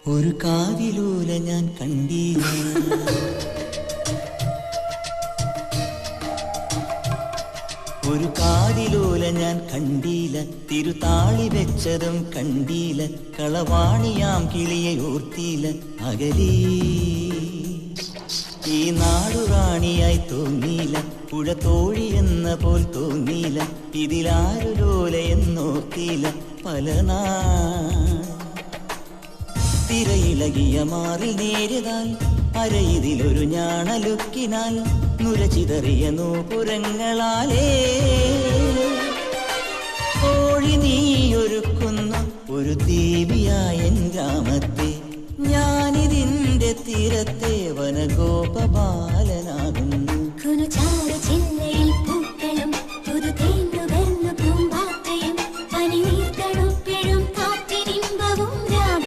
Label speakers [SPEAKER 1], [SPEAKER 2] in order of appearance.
[SPEAKER 1] ഒരു കാതിലൂല ഞാൻ കണ്ടീല, ഒരു കാതിലൂല ഞാൻ കണ്ടീല, തിരുതാളി വെച്ചതും കണ്ടീല, കളവാണിയാം കിളിയെ ഓർത്തീല. അകലീ ഈ നാടുറാണിയായി തോന്നീല, പുഴ തോഴി എന്ന പോൽ തോന്നീല, ഇതിലാരു ലോലയെന്നോർത്തീല. പല തിരയിളകിയ മാറിൽ നേരിതാൽ, അരയിതിലൊരു ഞാണലുക്കിനാൽ, നുരചിതറിയ നൂപുരങ്ങളാലേ കോഴി നീയൊരുക്കുന്ന ഒരു ദേവിയായ ഗ്രാമത്തെ, ഞാനിതിന്റെ തീരത്തെ വനഗോപബാലനാകും.